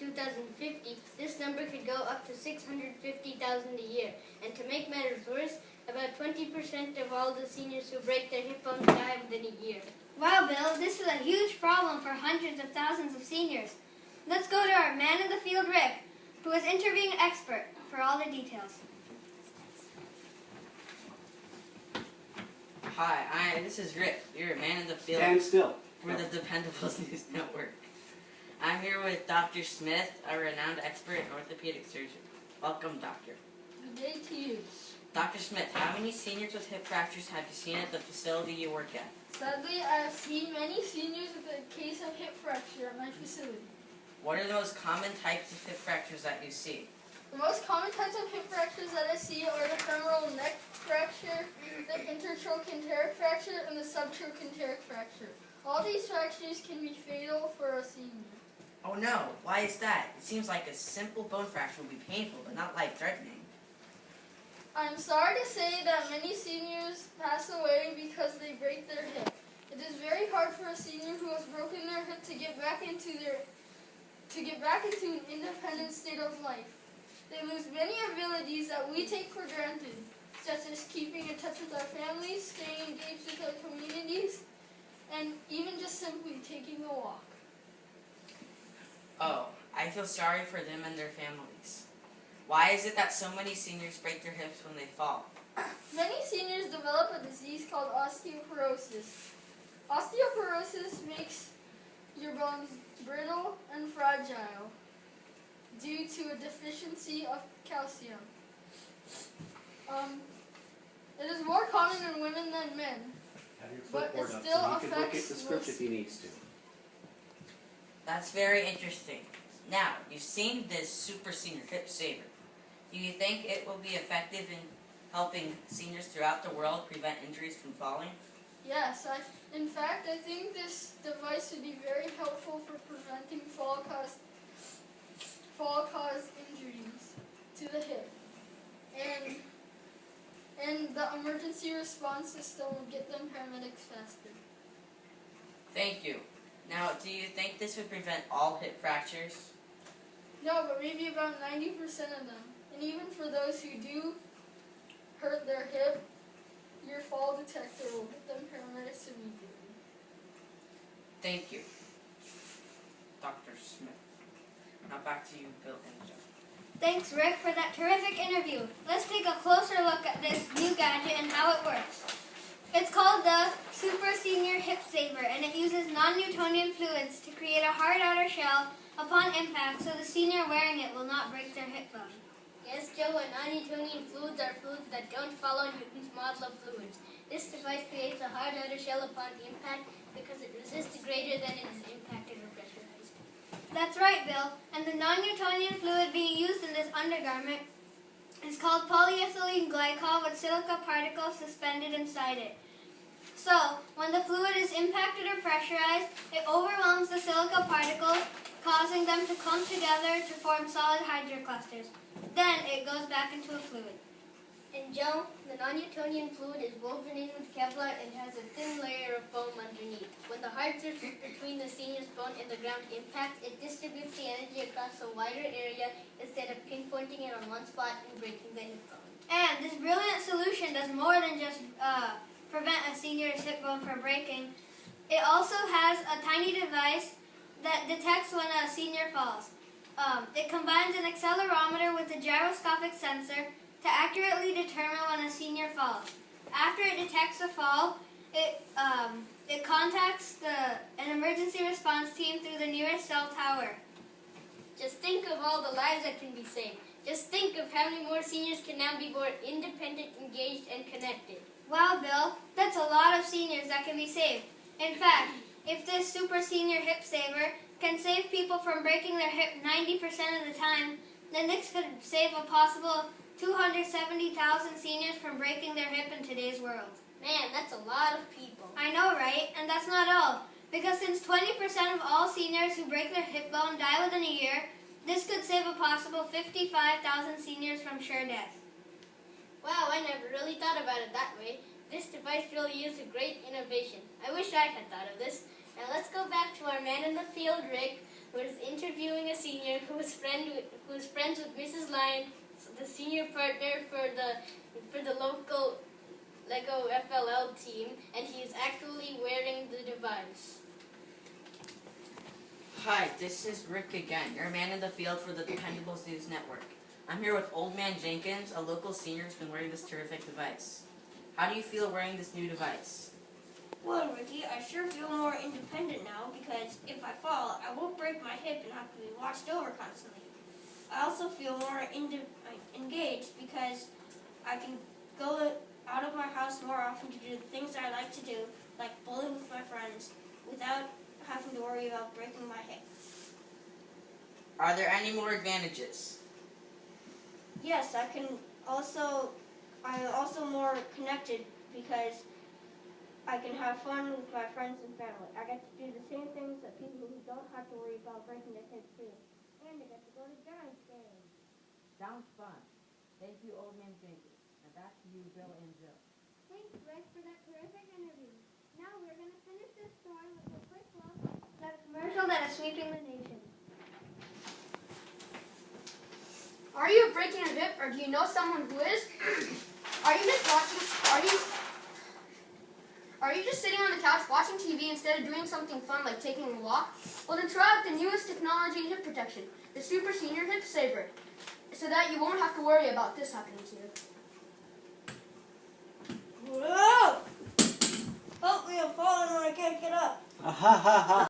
2050, this number could go up to 650,000 a year. And to make matters worse, about 20% of all the seniors who break their hip bones die within a year. Wow, Bill, this is a huge problem for hundreds of thousands of seniors. Let's go to our man in the field, Rick, who is interviewing an expert for all the details. Hi, this is Rick. You're a man in the field. Stand still. For the Dependables News Network. I'm here with Dr. Smith, a renowned expert in orthopedic surgery. Welcome, Doctor. Good day to you. Dr. Smith, how many seniors with hip fractures have you seen at the facility you work at? Sadly, I have seen many seniors with a case of hip fracture at my facility. What are the most common types of hip fractures that you see? The most common types of hip fractures that I see are the femoral neck fracture, the intertrochanteric fracture, and the subtrochanteric fracture. All these fractures can be fatal for a senior. Oh no, why is that? It seems like a simple bone fracture would be painful, but not life-threatening. I'm sorry to say that many seniors pass away because they break their hip. It is very hard for a senior who has broken their hip to get back into an independent state of life. They lose many abilities that we take for granted, such as keeping in touch with our families, staying engaged with our communities, and even just simply taking a walk. Oh, I feel sorry for them and their families. Why is it that so many seniors break their hips when they fall? Many seniors develop a disease called osteoporosis. Osteoporosis makes your bones brittle and fragile due to a deficiency of calcium. It is more common in women than men, Have your but it clipboard up still so he can look at affects the script most. if he needs to. That's very interesting. Now, you've seen this super senior hip saver. Do you think it will be effective in helping seniors throughout the world prevent injuries from falling? Yes, in fact, I think this device would be very helpful for preventing fall-caused injuries to the hip. And the emergency response system will get them paramedics faster. Thank you. Now, do you think this would prevent all hip fractures? No, but maybe about 90% of them. And even for those who do hurt their hip, your fall detector will get them paramedics immediately. Thank you, Dr. Smith. Now back to you, Bill and Joe. Thanks, Rick, for that terrific interview. Let's take a closer look at this new gadget and how it works. It's called the Super Senior Hip Saver, and it uses non-Newtonian fluids to create a hard outer shell upon impact so the senior wearing it will not break their hip bone. Yes, Joe, and non-Newtonian fluids are fluids that don't follow Newton's model of fluids. This device creates a hard outer shell upon impact because it resists greater than it is impacted or pressurized. That's right, Bill. And the non-Newtonian fluid being used in this undergarment is called polyethylene glycol with silica particles suspended inside it. So, when the fluid is impacted or pressurized, it overwhelms the silica particles, causing them to clump together to form solid hydroclusters. Then it goes back into a fluid. And Joe, the non-Newtonian fluid is woven in with Kevlar and has a thin layer of foam underneath. When the hard surface between the senior's bone and the ground impacts, it distributes the energy across a wider area instead of pinpointing it on one spot and breaking the hip bone. And this brilliant solution does more than just prevent a senior's hip bone from breaking. It also has a tiny device that detects when a senior falls. It combines an accelerometer with a gyroscopic sensor to accurately determine when a senior falls. After it detects a fall, it contacts an emergency response team through the nearest cell tower. Just think of all the lives that can be saved. Just think of how many more seniors can now be more independent, engaged, and connected. Wow, Bill, that's a lot of seniors that can be saved. In fact, if this super senior hip saver can save people from breaking their hip 90% of the time, then this could save a possible 270,000 seniors from breaking their hip in today's world. Man, that's a lot of people. I know, right? And that's not all. Because since 20% of all seniors who break their hip bone die within a year, this could save a possible 55,000 seniors from sure death. Wow, I never really thought about it that way. This device really is a great innovation. I wish I had thought of this. Now let's go back to our man in the field, Rick, who is interviewing a senior who is friends with Mrs. Lyon, the senior partner for the local Lego FLL team, and he is actually wearing the device. Hi, this is Rick again, your man in the field for the Dependables News Network. I'm here with Old Man Jenkins, a local senior who's been wearing this terrific device. How do you feel wearing this new device? Well, Ricky, I sure feel more independent now because if I fall, I won't break my hip and have to be watched over constantly. I also feel more engaged because I can go out of my house more often to do the things I like to do, like bowling with my friends, without having to worry about breaking my hip. Are there any more advantages? Yes, I'm also more connected because I can have fun with my friends and family. I get to do the same things that people who don't have to worry about breaking their hips do. And I get to go to Giants games. Sounds fun. Thank you, Old Man Jenkins. Now back to you, Bill and Jill. Thanks, Rick, for that terrific interview. Now we're going to finish this story with a quick look at a commercial that is sweeping the nation. Are you breaking a hip, or do you know someone who is? Are you just sitting on the couch watching TV instead of doing something fun like taking a walk? Well, then try out the newest technology in hip protection, the Super Senior Hip Saver, so that you won't have to worry about this happening to you. Whoa! Help me, I'm falling when I can't get up.